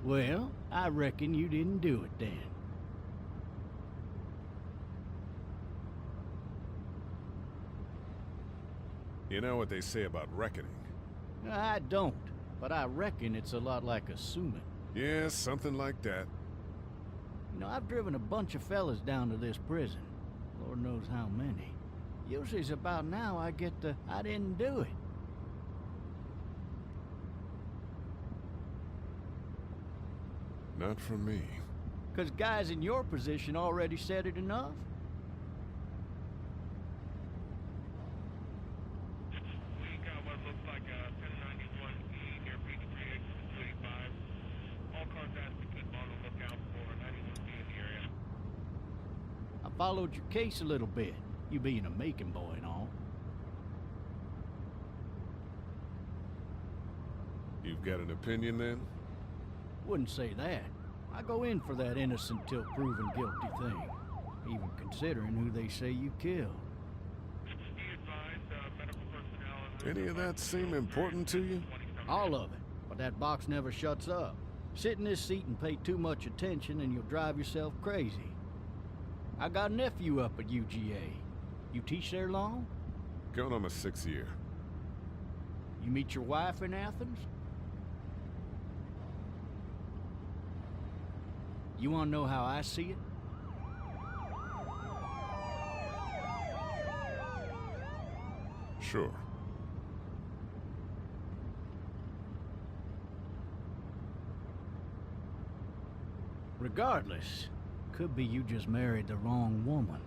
Well, I reckon you didn't do it then. You know what they say about reckoning? I don't, but I reckon it's a lot like assuming. Yeah, something like that. You know, I've driven a bunch of fellas down to this prison. Lord knows how many. Usually it's about now I get the, I didn't do it. Not from me. 'Cause guys in your position already said it enough. We got what looks like a 1091E near Peachtree, exit 285. All cars asked to keep on the lookout for 91B in the area. I followed your case a little bit, you being a Macon boy and all. You've got an opinion then? Wouldn't say that. I go in for that innocent till proven guilty thing, even considering who they say you killed. Be advised, medical personnel... Any of that seem important to you? All of it, but that box never shuts up. Sit in this seat and pay too much attention and you'll drive yourself crazy. I got a nephew up at UGA. You teach there long? Going on my 6th year. You meet your wife in Athens? You want to know how I see it? Sure. Regardless, could be you just married the wrong woman.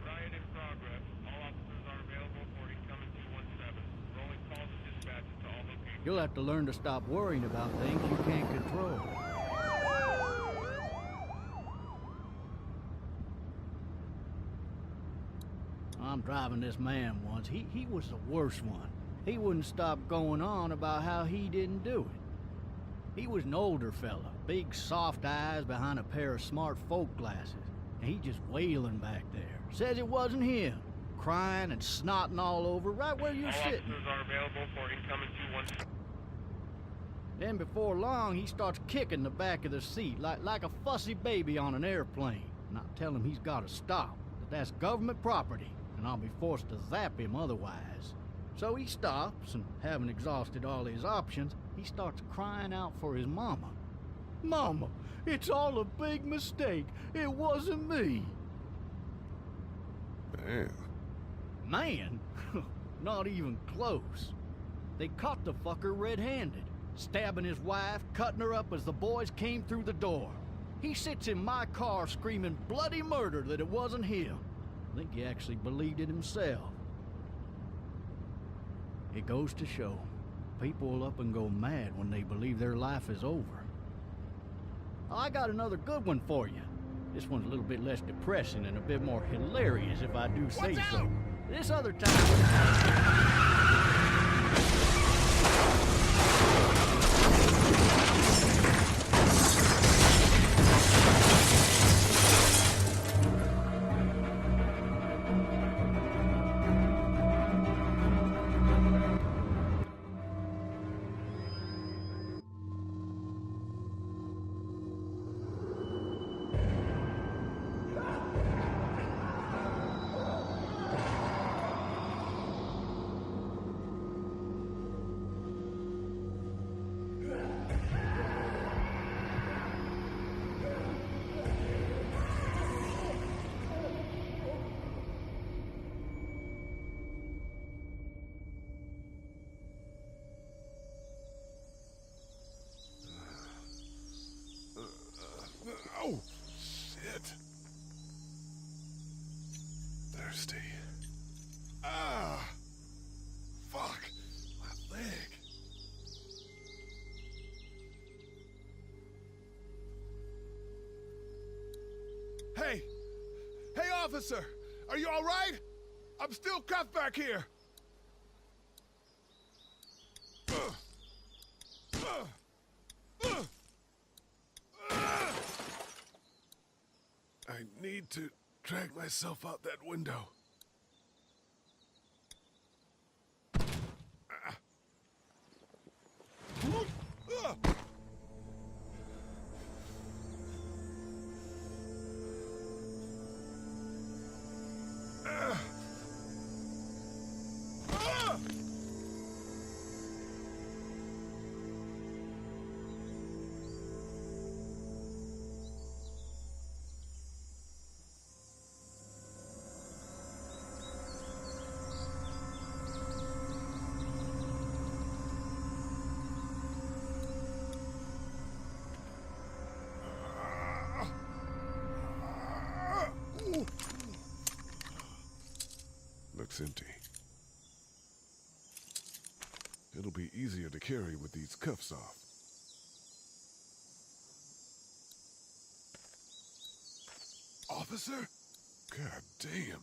Riot in progress. All officers are available for incoming 217. Rolling calls and dispatches to all locations. You'll have to learn to stop worrying about things you can't control. I'm driving this man once. He was the worst one. He wouldn't stop going on about how he didn't do it. He was an older fella, big soft eyes behind a pair of smart folk glasses. And he just wailing back there. Says it wasn't him. Crying and snotting all over right where you're All sitting. officers are available for incoming 217. Then before long, he starts kicking the back of the seat like a fussy baby on an airplane. And I tell him he's got to stop, that that's government property, and I'll be forced to zap him otherwise. So he stops, and having exhausted all his options, he starts crying out for his mama. Mama, it's all a big mistake. It wasn't me. Damn. Man, not even close. They caught the fucker red-handed, stabbing his wife, cutting her up as the boys came through the door. He sits in my car screaming bloody murder that it wasn't him. I think he actually believed it himself. It goes to show, people will up and go mad when they believe their life is over. I got another good one for you. This one's a little bit less depressing and a bit more hilarious if I do say so. This other time... Oh, shit. Thirsty. Ah! Fuck. My leg. Hey! Hey, officer! Are you all right? I'm still cuffed back here. I need to drag myself out that window. Looks empty. It'll be easier to carry with these cuffs off. Officer? God damn.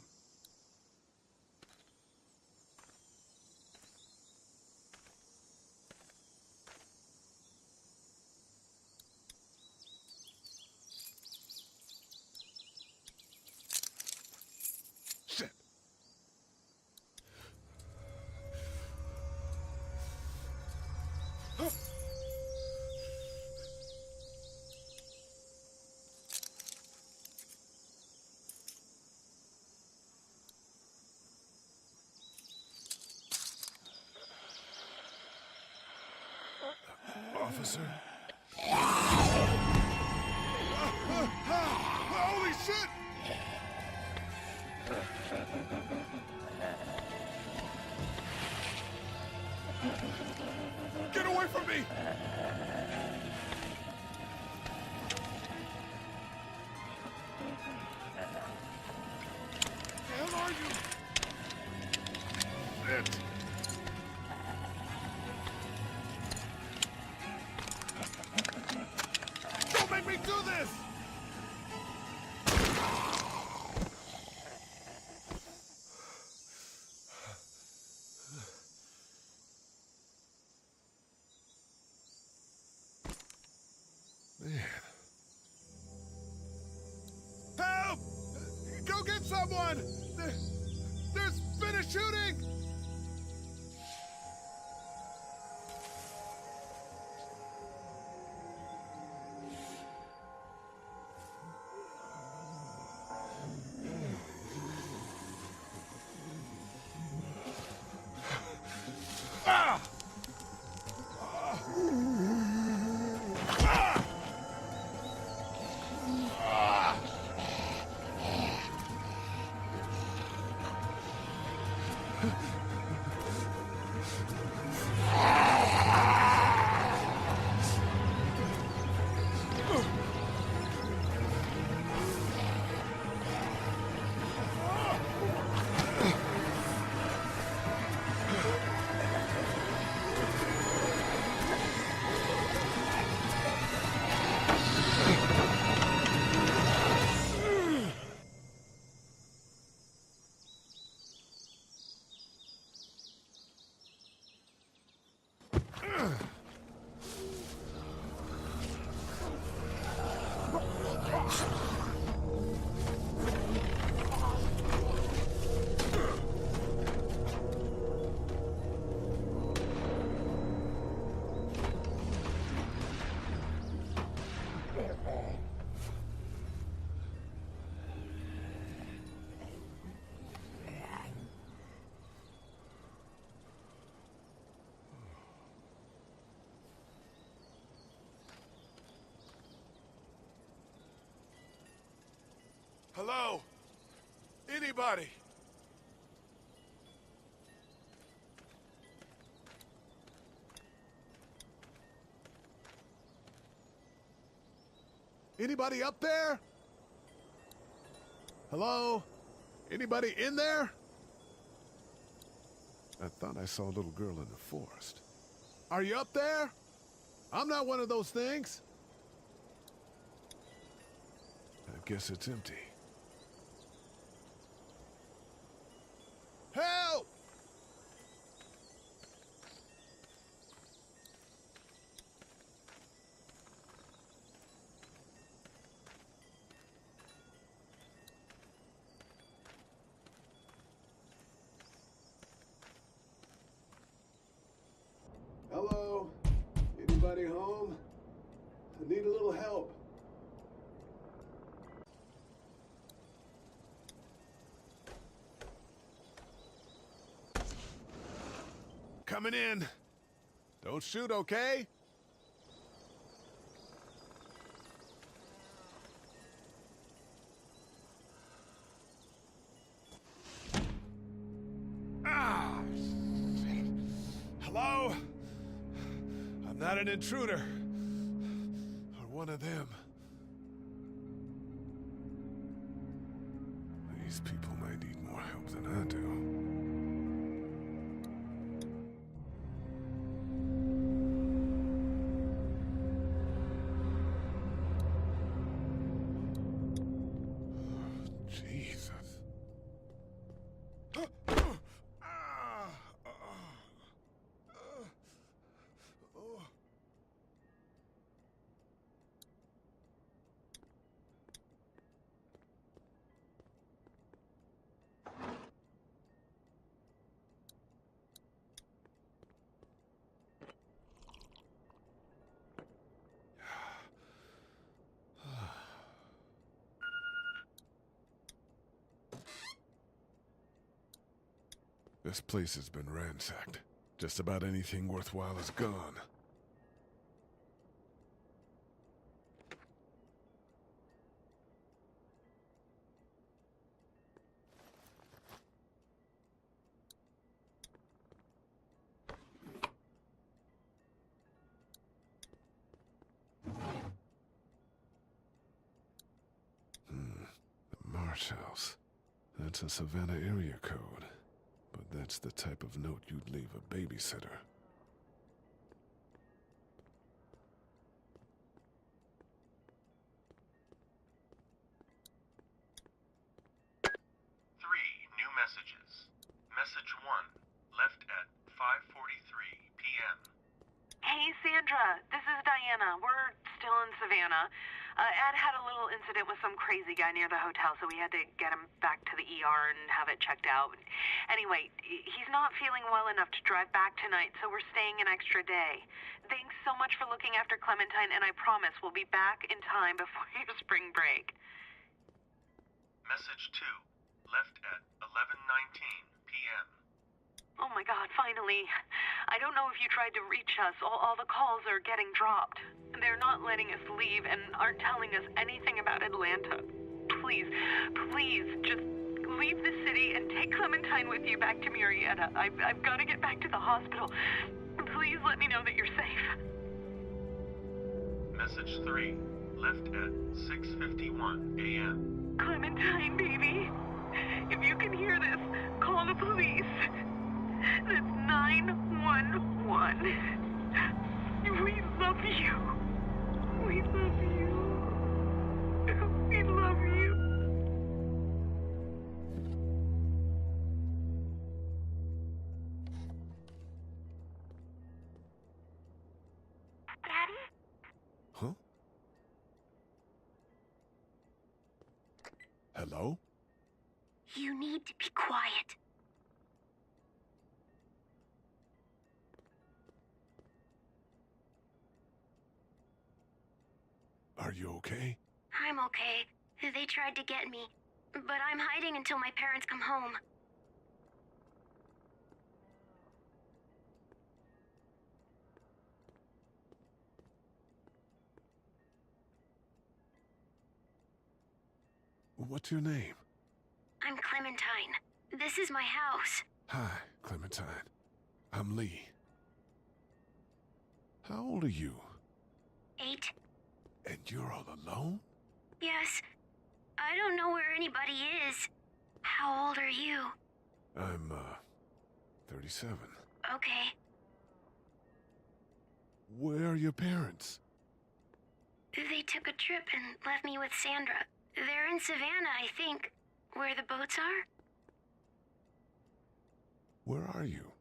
Shit. Officer? Holy shit! Get away from me! The hell are you? Shit! Don't make me do this! Man. Help! Go get someone! There's been a shooting! Ah! Hello? Anybody? Anybody up there? Hello? Anybody in there? I thought I saw a little girl in the forest. Are you up there? I'm not one of those things. I guess it's empty. Help! I need a little help. Coming in. Don't shoot, okay? Ah! Shit. Hello? I'm not an intruder. Or one of them. These people might need more help than I do. Jesus. This place has been ransacked. Just about anything worthwhile is gone. The Marsh House. That's a Savannah area code. But that's the type of note you'd leave a babysitter. Three new messages. Message 1, left at 5:43 p.m. Hey, Sandra. This is Diana. We're still in Savannah. Ed had a little incident with some crazy guy near the hotel, so we had to get him back to the ER and have it checked out. Anyway, he's not feeling well enough to drive back tonight, so we're staying an extra day. Thanks so much for looking after Clementine, and I promise we'll be back in time before your spring break. Message 2, left at 11:19 p.m. Oh my God, finally. I don't know if you tried to reach us. All the calls are getting dropped. They're not letting us leave and aren't telling us anything about Atlanta. Please, please, just leave the city and take Clementine with you back to Murrieta. I've got to get back to the hospital. Please let me know that you're safe. Message 3, left at 6:51 a.m. Clementine, baby. If you can hear this, call the police. That's 911. We love you. We love you. We love you. Daddy? Huh? Hello? You need to be quiet. Are you okay? I'm okay. They tried to get me, but I'm hiding until my parents come home. What's your name? I'm Clementine. This is my house. Hi, Clementine. I'm Lee. How old are you? 8. And you're all alone? Yes. I don't know where anybody is. How old are you? I'm, 37. Okay. Where are your parents? They took a trip and left me with Sandra. They're in Savannah, I think. Where the boats are? Where are you?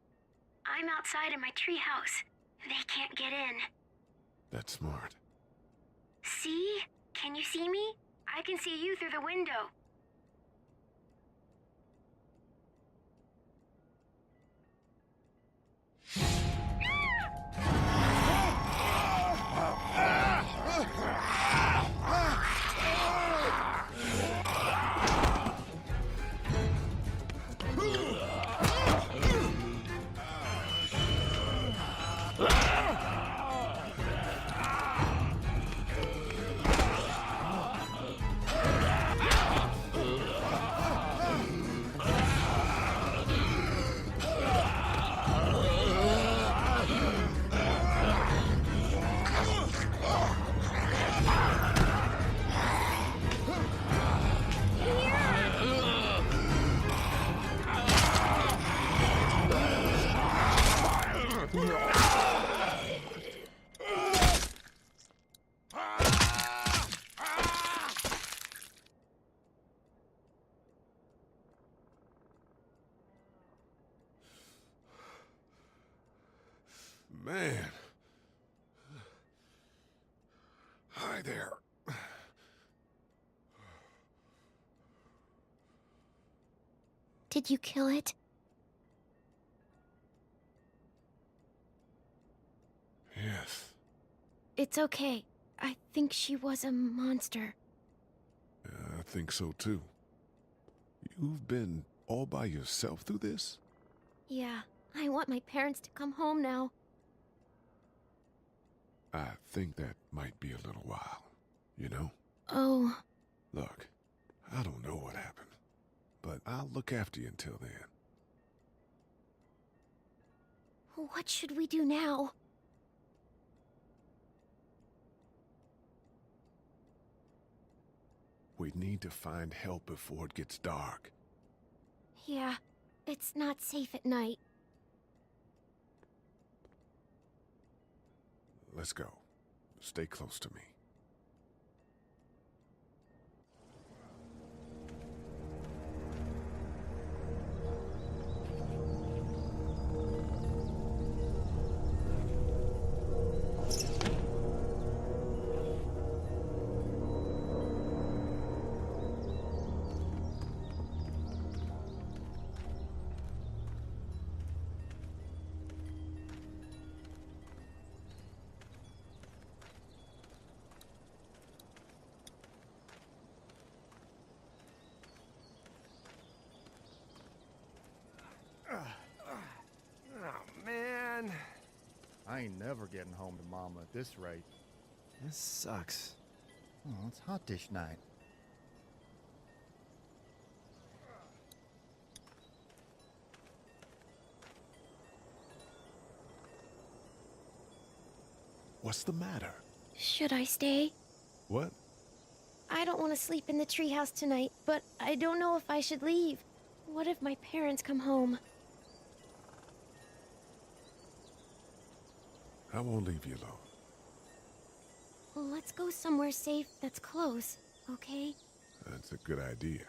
I'm outside in my treehouse. They can't get in. That's smart. See? Can you see me? I can see you through the window. Hi there. Did you kill it? Yes. It's okay. I think she was a monster. I think so too. You've been all by yourself through this? Yeah, I want my parents to come home now. I think that might be a little while, you know? Oh, Look, I don't know what happened, but I'll look after you until then. what should we do now? We need to find help before it gets dark. Yeah, it's not safe at night. Let's go. Stay close to me. Oh, man. I ain't never getting home to Mama at this rate. This sucks. Oh, it's hot dish night. What's the matter? Should I stay? What? I don't want to sleep in the treehouse tonight, but I don't know if I should leave. What if my parents come home? I won't leave you alone. Well, let's go somewhere safe that's close, okay? That's a good idea.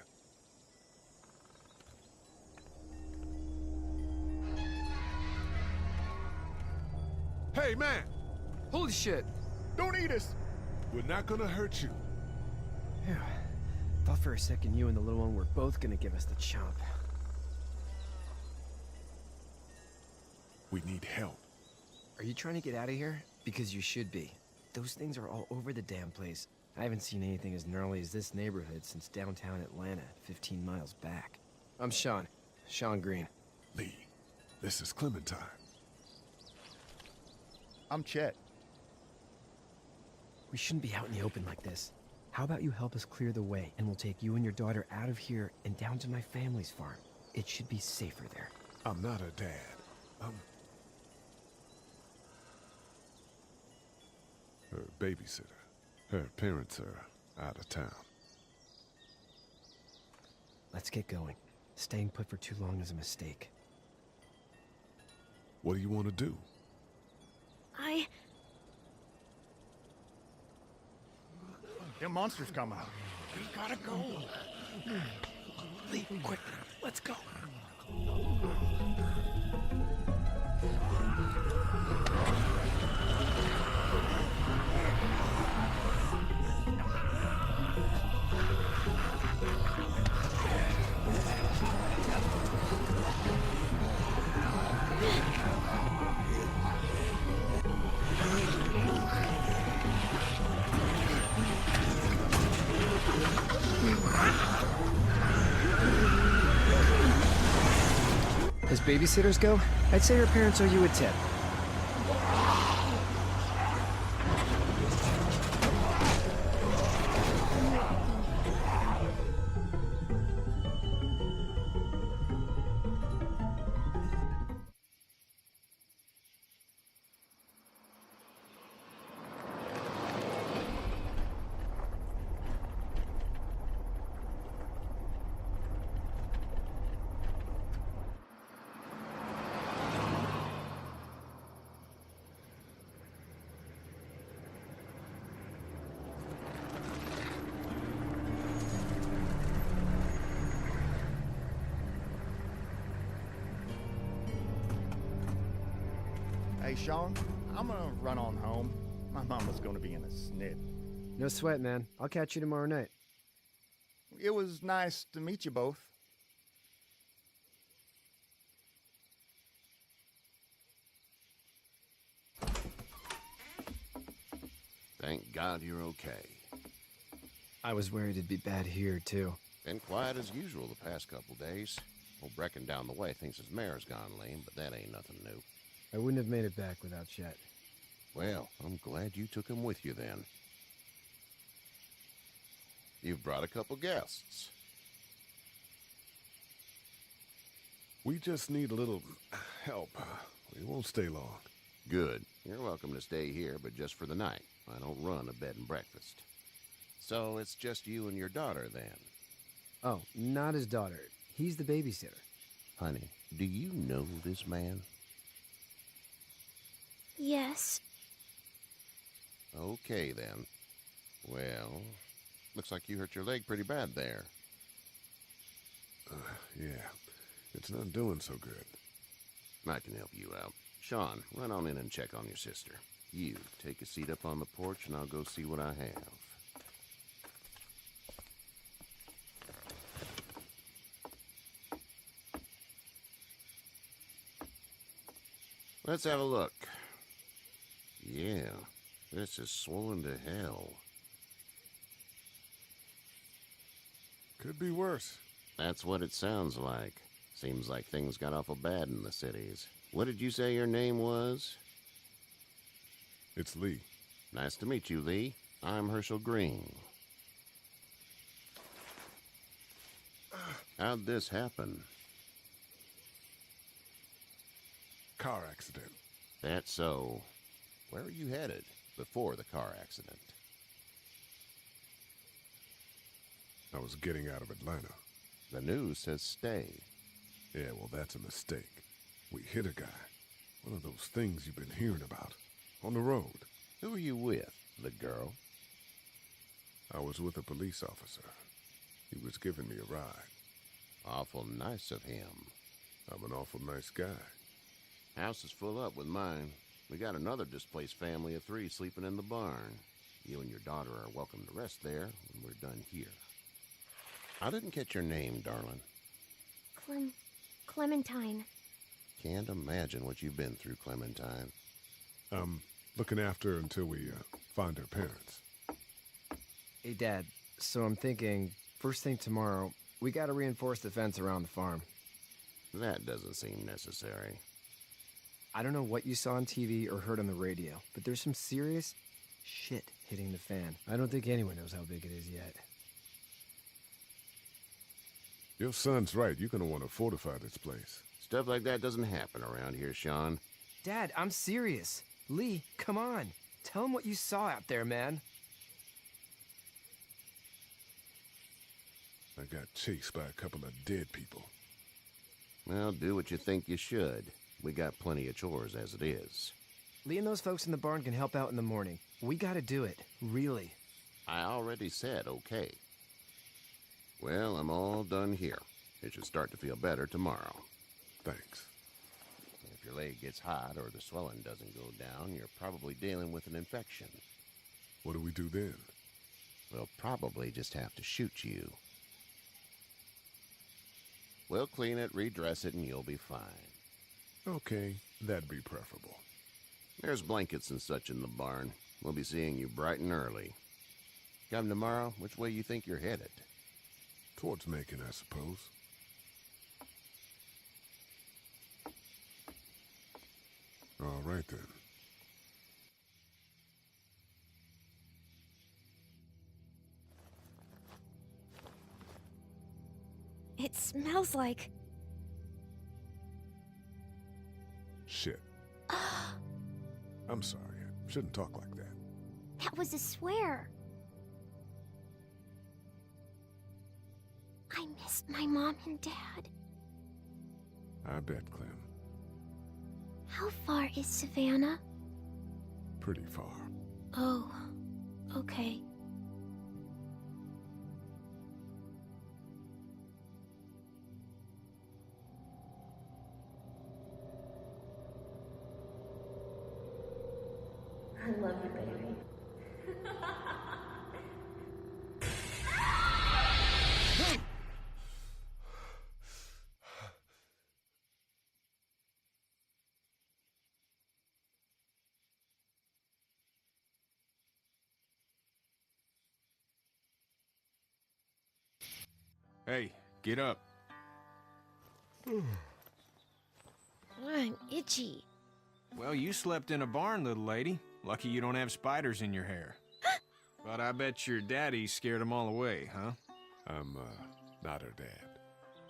Hey, man! Holy shit! Don't eat us! We're not gonna hurt you. Phew. Thought for a second you and the little one were both gonna give us the chomp. We need help. Are you trying to get out of here? Because you should be. Those things are all over the damn place. I haven't seen anything as gnarly as this neighborhood since downtown Atlanta, 15 miles back. I'm Sean. Sean Green. Lee, this is Clementine. I'm Chet. We shouldn't be out in the open like this. How about you help us clear the way, and we'll take you and your daughter out of here and down to my family's farm. It should be safer there. I'm not her dad. I'm her babysitter. Her parents are out of town. Let's get going. Staying put for too long is a mistake. What do you want to do? Them monsters come out. We gotta go. Lee, quick. Let's go. As babysitters go, I'd say her parents owe you a tip. Hey, Sean, I'm gonna run on home. My mama's gonna be in a snit. No sweat, man. I'll catch you tomorrow night. It was nice to meet you both. Thank God you're okay. I was worried it'd be bad here, too. Been quiet as usual the past couple days. Old Brecken down the way thinks his mare's gone lame, but that ain't nothing new. I wouldn't have made it back without Chet. Well, I'm glad you took him with you then. You've brought a couple guests. We just need a little help. We won't stay long. Good. You're welcome to stay here, but just for the night. I don't run a bed and breakfast. So it's just you and your daughter then? Oh, not his daughter. He's the babysitter. Honey, do you know this man? Yes. Okay then. Well, looks like you hurt your leg pretty bad there. Yeah, it's not doing so good. I can help you out. Sean, run on in and check on your sister. You, take a seat up on the porch and I'll go see what I have. Let's have a look. Yeah, this is swollen to hell. Could be worse. That's what it sounds like. Seems like things got awful bad in the cities. What did you say your name was? It's Lee. Nice to meet you, Lee. I'm Herschel Green. How'd this happen? Car accident. That's so. Where were you headed before the car accident? I was getting out of Atlanta. The news says stay. Yeah, well, that's a mistake. We hit a guy. One of those things you've been hearing about. On the road. Who were you with? The girl? I was with a police officer. He was giving me a ride. Awful nice of him. I'm an awful nice guy. House is full up with mine. We got another displaced family of 3 sleeping in the barn. You and your daughter are welcome to rest there when we're done here. I didn't catch your name, darling. Clementine. Can't imagine what you've been through, Clementine. Looking after her until we find her parents. Hey, Dad. So I'm thinking, first thing tomorrow, we gotta reinforce the fence around the farm. That doesn't seem necessary. I don't know what you saw on TV or heard on the radio, but there's some serious shit hitting the fan. I don't think anyone knows how big it is yet. Your son's right. You're gonna want to fortify this place. Stuff like that doesn't happen around here, Sean. Dad, I'm serious. Lee, come on. Tell him what you saw out there, man. I got chased by a couple of dead people. Well, do what you think you should. We got plenty of chores as it is. Lee and those folks in the barn can help out in the morning. We gotta do it. Really. I already said okay. Well, I'm all done here. It should start to feel better tomorrow. Thanks. If your leg gets hot or the swelling doesn't go down, you're probably dealing with an infection. What do we do then? We'll probably just have to shoot you. We'll clean it, redress it, and you'll be fine. Okay, that'd be preferable. There's blankets and such in the barn. We'll be seeing you bright and early. Come tomorrow, which way you think you're headed? Towards Macon, I suppose. All right, then. It smells like... Shit. I'm sorry. I shouldn't talk like that. That was a swear. I missed my mom and dad. I bet, Clem. How far is Savannah? Pretty far. Oh, okay. I love you, baby. Hey, get up. I'm itchy. Well, you slept in a barn, little lady. Lucky you don't have spiders in your hair. But I bet your daddy scared them all away, huh? I'm, not her dad.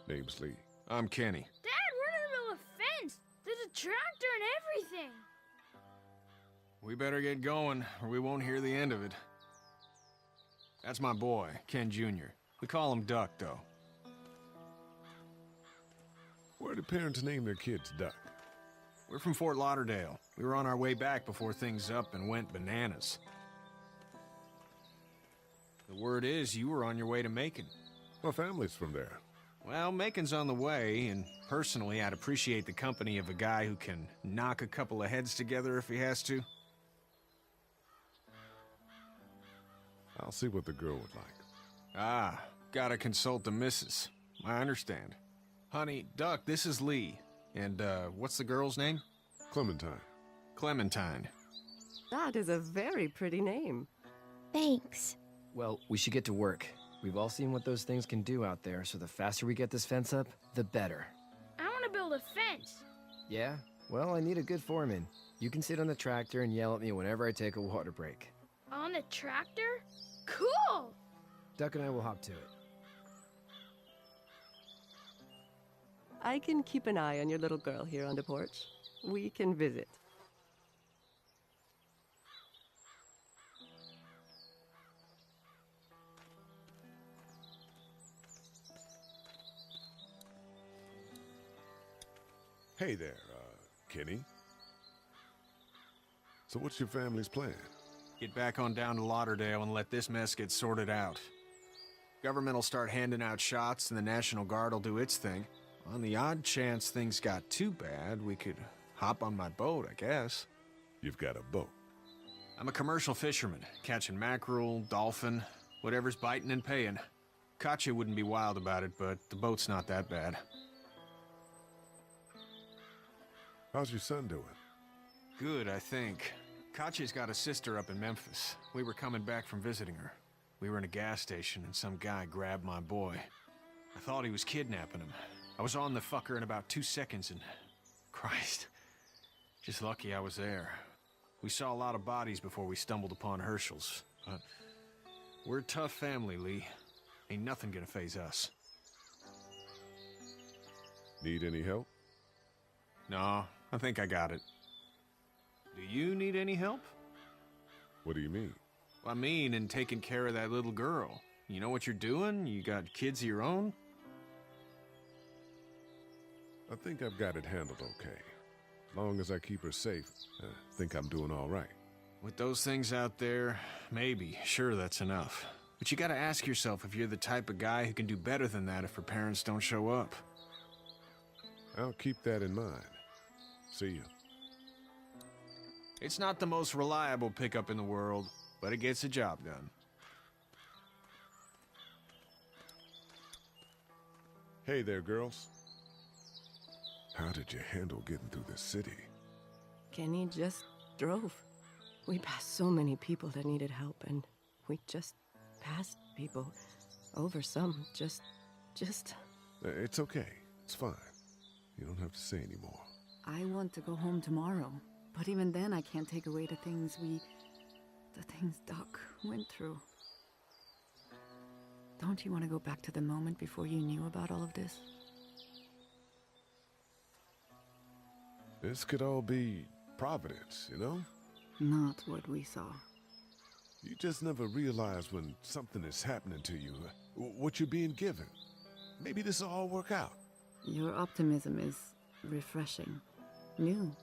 Name's Lee. I'm Kenny. Dad, we're in the middle of a fence. There's a tractor and everything. We better get going, or we won't hear the end of it. That's my boy, Ken Jr. We call him Duck, though. Where do parents name their kids Duck? We're from Fort Lauderdale. We were on our way back before things up and went bananas. The word is you were on your way to Macon. My family's from there. Well, Macon's on the way, and personally, I'd appreciate the company of a guy who can knock a couple of heads together if he has to. I'll see what the girl would like. Ah, gotta consult the missus. I understand. Honey, Duck, this is Lee. And, what's the girl's name? Clementine. Clementine. That is a very pretty name. Thanks. Well, we should get to work. We've all seen what those things can do out there, so the faster we get this fence up, the better. I want to build a fence. Yeah? Well, I need a good foreman. You can sit on the tractor and yell at me whenever I take a water break. On the tractor? Cool! Duck and I will hop to it. I can keep an eye on your little girl here on the porch. We can visit. Hey there, Kenny. So what's your family's plan? Get back on down to Lauderdale and let this mess get sorted out. Government will start handing out shots and the National Guard will do its thing. On the odd chance things got too bad, we could hop on my boat, I guess. You've got a boat. I'm a commercial fisherman, catching mackerel, dolphin, whatever's biting and paying. Katya wouldn't be wild about it, but the boat's not that bad. How's your son doing? Good, I think. Katya's got a sister up in Memphis. We were coming back from visiting her. We were in a gas station and some guy grabbed my boy. I thought he was kidnapping him. I was on the fucker in about 2 seconds and... Christ. Just lucky I was there. We saw a lot of bodies before we stumbled upon Herschel's. But we're a tough family, Lee. Ain't nothing gonna faze us. Need any help? No, I think I got it. Do you need any help? What do you mean? I mean, in taking care of that little girl. You know what you're doing? You got kids of your own? I think I've got it handled okay. As long as I keep her safe, I think I'm doing all right. With those things out there, maybe. Sure, that's enough. But you gotta ask yourself if you're the type of guy who can do better than that if her parents don't show up. I'll keep that in mind. See you. It's not the most reliable pickup in the world, but it gets the job done. Hey there, girls. How did you handle getting through the city? Kenny just drove. We passed so many people that needed help, and we just passed people. Over some, just... It's okay. It's fine. You don't have to say anymore. I want to go home tomorrow. But even then, I can't take away the things Doc went through. Don't you want to go back to the moment before you knew about all of this? This could all be Providence, you know? Not what we saw. You just never realize when something is happening to you, what you're being given. Maybe this will all work out. Your optimism is refreshing. New.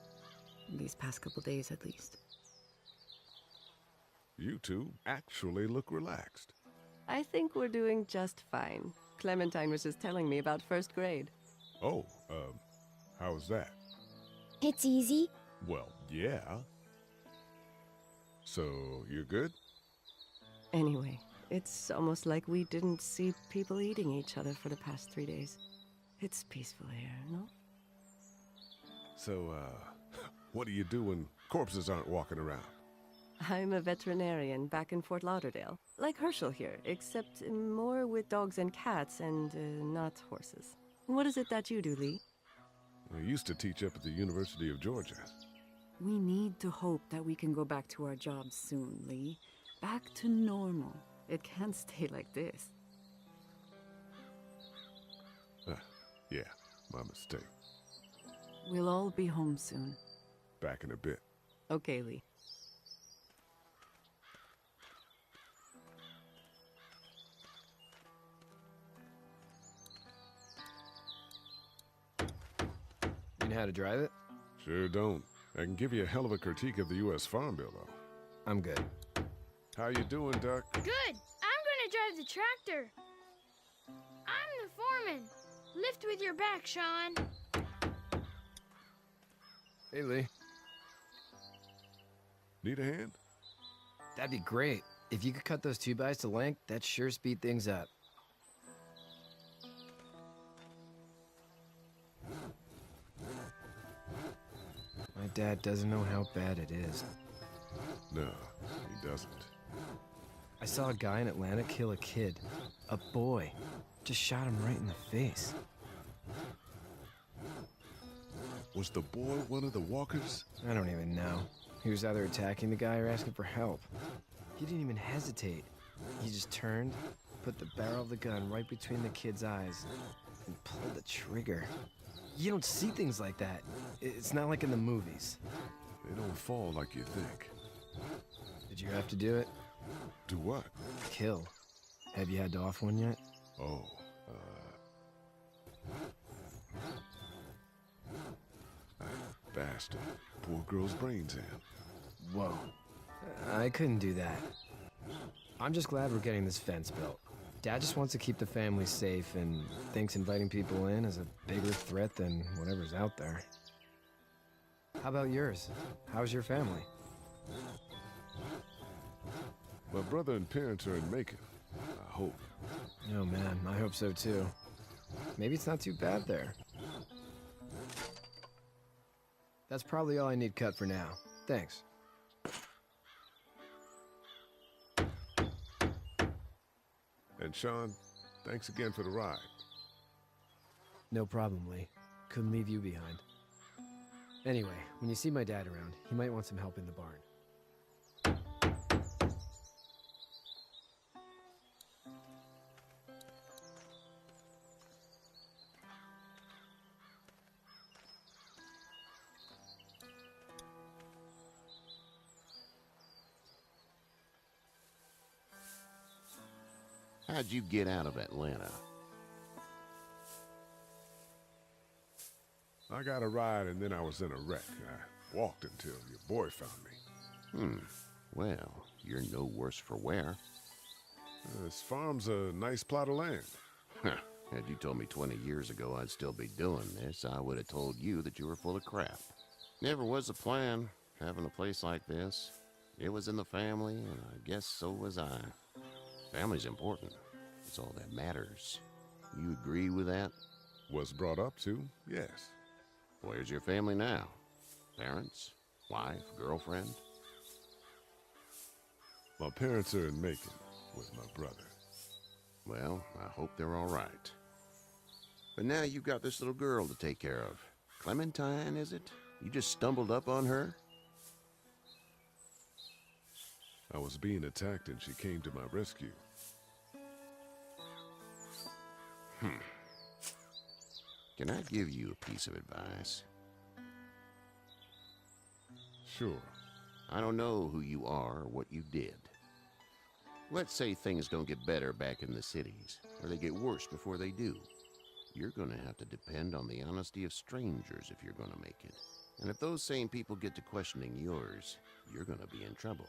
These past couple days, at least. You two actually look relaxed. I think we're doing just fine. Clementine was just telling me about first grade. Oh, how's that? It's easy. Well, yeah. So, you're good? Anyway, it's almost like we didn't see people eating each other for the past 3 days. It's peaceful here, no? So, what do you do when corpses aren't walking around? I'm a veterinarian back in Fort Lauderdale. Like Herschel here, except more with dogs and cats and not horses. What is it that you do, Lee? I used to teach up at the University of Georgia. We need to hope that we can go back to our jobs soon, Lee. Back to normal. It can't stay like this. Yeah, my mistake. We'll all be home soon. Back in a bit. Okay, Lee. You know how to drive it? Sure don't. I can give you a hell of a critique of the U.S. Farm Bill, though. I'm good. How you doing, Duck? Good. I'm gonna drive the tractor. I'm the foreman. Lift with your back, Sean. Hey, Lee. Need a hand? That'd be great. If you could cut those 2x to length, that'd sure speed things up. My dad doesn't know how bad it is. No, he doesn't. I saw a guy in Atlanta kill a kid. A boy. Just shot him right in the face. Was the boy one of the walkers? I don't even know. He was either attacking the guy or asking for help. He didn't even hesitate. He just turned, put the barrel of the gun right between the kid's eyes, and pulled the trigger. You don't see things like that. It's not like in the movies. They don't fall like you think. Did you have to do it? Do what? Kill. Have you had to off one yet? Oh, that bastard. Poor girl's brains in. Whoa. I couldn't do that. I'm just glad we're getting this fence built. Dad just wants to keep the family safe and thinks inviting people in is a bigger threat than whatever's out there. How about yours? How's your family? My brother and parents are in Macon. I hope. Oh man, I hope so too. Maybe it's not too bad there. That's probably all I need cut for now. Thanks. And Sean, thanks again for the ride. No problem, Lee. Couldn't leave you behind. Anyway, when you see my dad around, he might want some help in the barn. How'd you get out of Atlanta? I got a ride and then I was in a wreck. I walked until your boy found me. Well, you're no worse for wear. This farm's a nice plot of land. Had you told me 20 years ago I'd still be doing this, I would have told you that you were full of crap. Never was a plan, having a place like this. It was in the family, and I guess so was I. Family's important. It's all that matters. You agree with that? Was brought up to, yes. Where's your family now? Parents? Wife? Girlfriend? My parents are in Macon with my brother. Well, I hope they're all right. But now you've got this little girl to take care of. Clementine, is it? You just stumbled up on her? I was being attacked and she came to my rescue. Can I give you a piece of advice? Sure. I don't know who you are or what you did. Let's say things don't get better back in the cities, or they get worse before they do. You're going to have to depend on the honesty of strangers if you're going to make it. And if those same people get to questioning yours, you're going to be in trouble.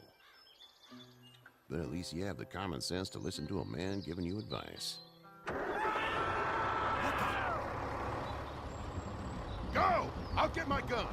But at least you have the common sense to listen to a man giving you advice. Go! I'll get my gun!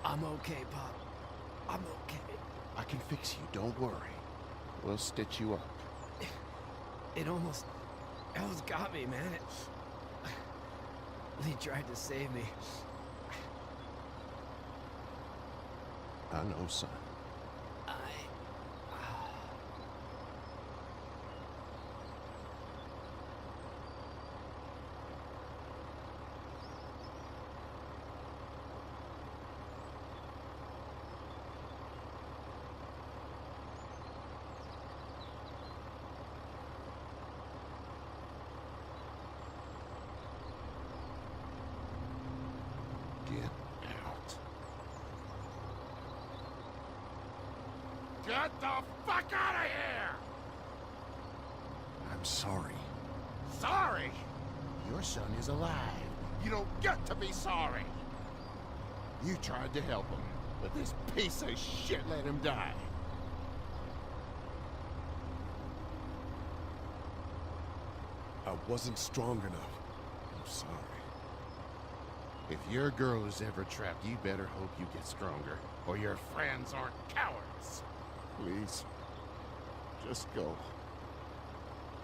I'm okay, Pop. I'm okay. I can fix you, don't worry. We'll stitch you up. It almost got me, man. Lee tried to save me. I know, son. Get the fuck out of here! I'm sorry. Sorry? Your son is alive. You don't get to be sorry. You tried to help him, but this piece of shit let him die. I wasn't strong enough. I'm sorry. If your girl is ever trapped, you better hope you get stronger, or your friends aren't cowards. Please, just go.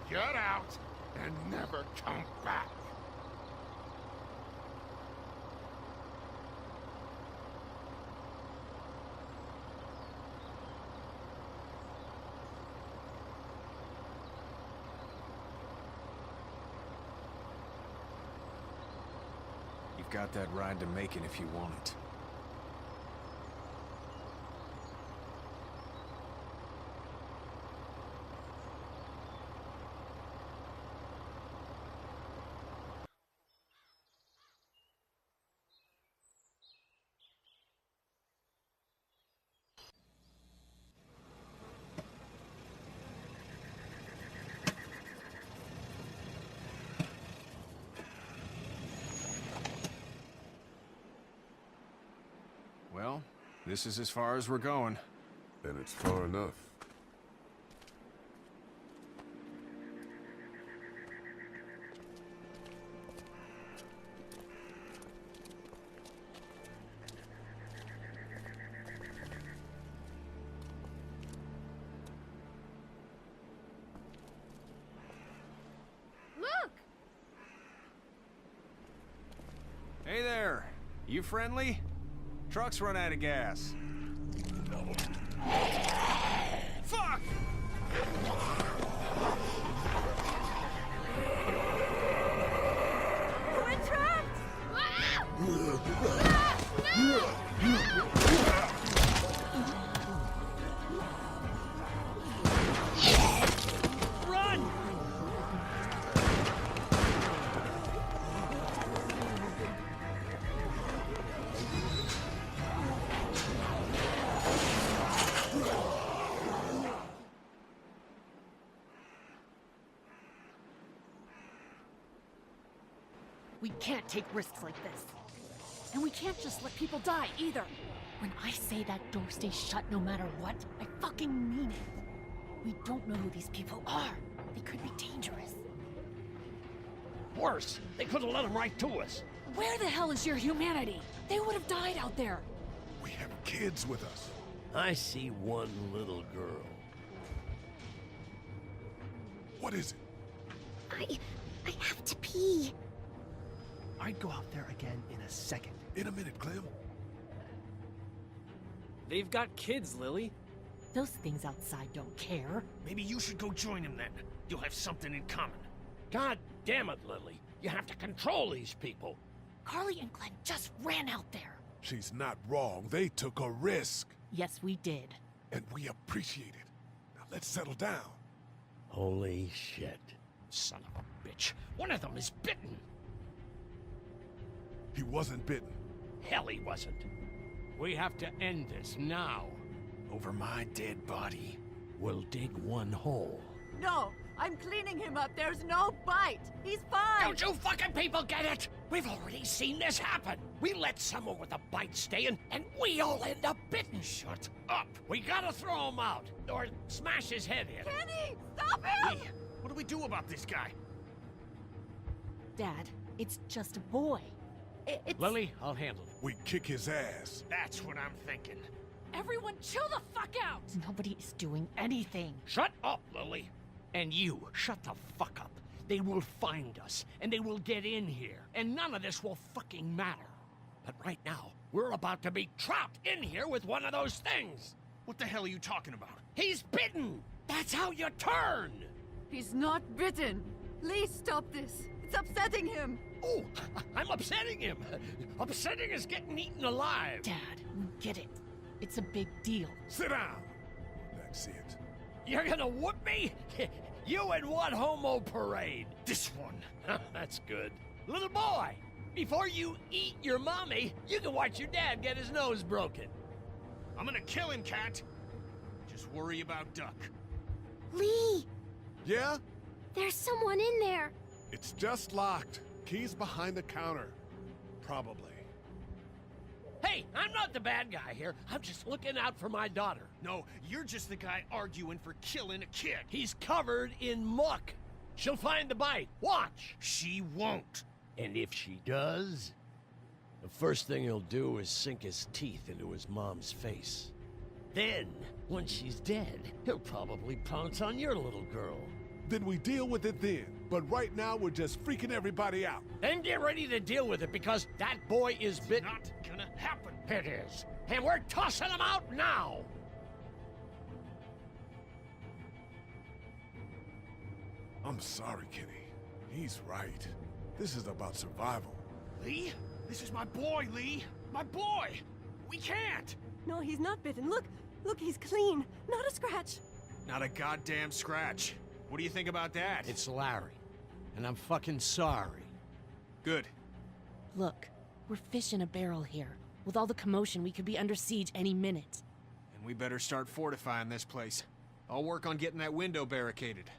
Get out and never come back. You've got that ride to Macon if you want it. Well, this is as far as we're going. And it's far enough. Look! Hey there! You friendly? Truck's run out of gas. Fuck! We're trapped! Ah! Run! We can't take risks like this. And we can't just let people die, either. When I say that door stays shut no matter what, I fucking mean it. We don't know who these people are. They could be dangerous. Worse, they could have let them right to us. Where the hell is your humanity? They would have died out there. We have kids with us. I see one little girl. What is it? I have to pee. I'd go out there again in a second. In a minute, Clem. They've got kids, Lily. Those things outside don't care. Maybe you should go join them then. You'll have something in common. God damn it, Lily. You have to control these people. Carly and Glenn just ran out there. She's not wrong. They took a risk. Yes, we did. And we appreciate it. Now let's settle down. Holy shit. Son of a bitch. One of them is bitten. He wasn't bitten. Hell, he wasn't. We have to end this now. Over my dead body. We'll dig one hole. No, I'm cleaning him up. There's no bite. He's fine. Don't you fucking people get it? We've already seen this happen. We let someone with a bite stay in, and we all end up bitten. Shut up. We gotta throw him out, or smash his head in. Kenny, stop him! Lee, what do we do about this guy? Dad, it's just a boy. It's... Lily, I'll handle it. We kick his ass. That's what I'm thinking. Everyone chill the fuck out! Nobody is doing anything. Shut up, Lily. And you, shut the fuck up. They will find us, and they will get in here, and none of this will fucking matter. But right now, we're about to be trapped in here with one of those things. What the hell are you talking about? He's bitten! That's how you turn! He's not bitten. Lee, stop this. It's upsetting him. Oh, I'm upsetting him. Upsetting is getting eaten alive. Dad, we get it. It's a big deal. Sit down. That's it. You're gonna whoop me? You and what homo parade? This one. That's good. Little boy, before you eat your mommy, you can watch your dad get his nose broken. I'm gonna kill him, Cat. Just worry about Duck. Lee! Yeah? There's someone in there. It's just locked. Key's behind the counter. Probably. Hey, I'm not the bad guy here. I'm just looking out for my daughter. No, you're just the guy arguing for killing a kid. He's covered in muck. She'll find the bite. Watch. She won't. And if she does, the first thing he'll do is sink his teeth into his mom's face. Then, when she's dead, he'll probably pounce on your little girl. Then we deal with it then. But right now, we're just freaking everybody out. Then get ready to deal with it, because that boy is bitten. Not gonna happen. It is. And we're tossing him out now. I'm sorry, Kenny. He's right. This is about survival. Lee? This is my boy, Lee. My boy. We can't. No, he's not bitten. Look, he's clean. Not a scratch. Not a goddamn scratch. What do you think about that? It's Larry. And I'm fucking sorry. Good. Look, we're fish in a barrel here. With all the commotion, we could be under siege any minute. And we better start fortifying this place. I'll work on getting that window barricaded.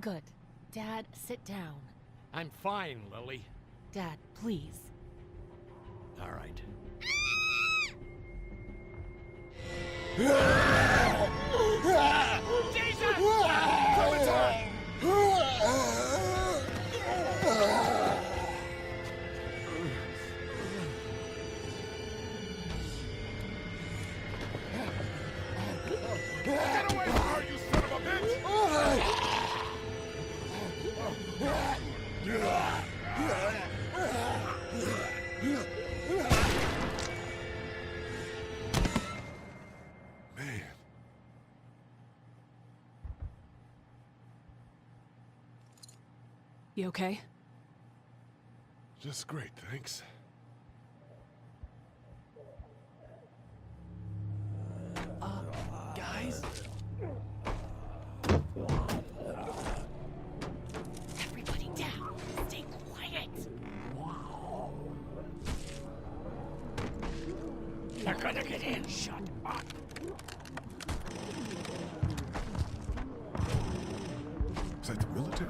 Good. Dad, sit down. I'm fine, Lily. Dad, please. All right. Jesus! Coming time! Get away from her, you son of a bitch! Man. You okay? Just great, thanks. Guys? Everybody down. Stay quiet. They're gonna get in. Shut up. Is that the military?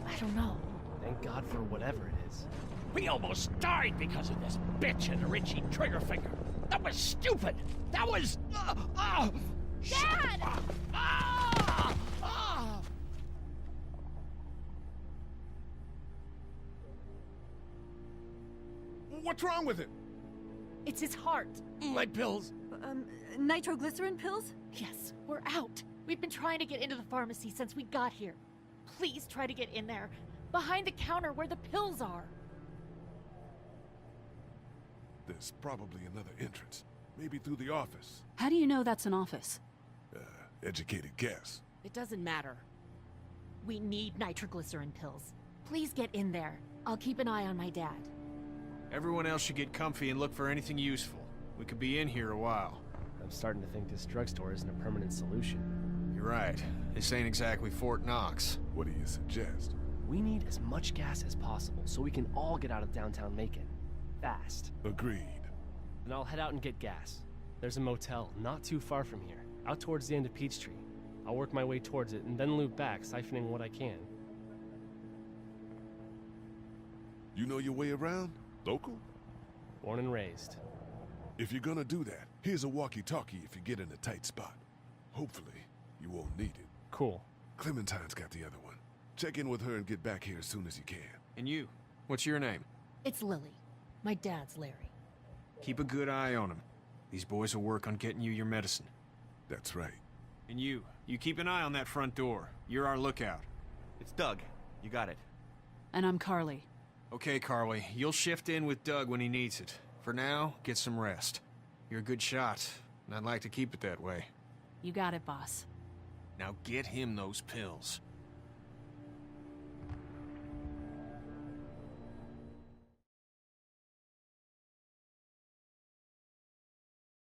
I don't know. Thank God for whatever it is. We almost died because of this bitch and Richie Triggerfinger. That was stupid. That was... Dad! What's wrong with it? It's his heart. My pills. Nitroglycerin pills? Yes, we're out. We've been trying to get into the pharmacy since we got here. Please try to get in there. Behind the counter where the pills are. There's probably another entrance. Maybe through the office. How do you know that's an office? Educated guess. It doesn't matter. We need nitroglycerin pills. Please get in there. I'll keep an eye on my dad. Everyone else should get comfy and look for anything useful. We could be in here a while. I'm starting to think this drugstore isn't a permanent solution. You're right. This ain't exactly Fort Knox. What do you suggest? We need as much gas as possible so we can all get out of downtown Macon. Fast. Agreed. Then I'll head out and get gas. There's a motel not too far from here, out towards the end of Peachtree. I'll work my way towards it and then loop back, siphoning what I can. You know your way around? Local? Born and raised. If you're gonna do that, here's a walkie-talkie if you get in a tight spot. Hopefully, you won't need it. Cool. Clementine's got the other one. Check in with her and get back here as soon as you can. And you, what's your name? It's Lily. My dad's Larry. Keep a good eye on him. These boys will work on getting you your medicine. That's right. And you keep an eye on that front door. You're our lookout. It's Doug. You got it. And I'm Carly. Okay, Carly, you'll shift in with Doug when he needs it. For now, get some rest. You're a good shot, and I'd like to keep it that way. You got it, boss. Now get him those pills.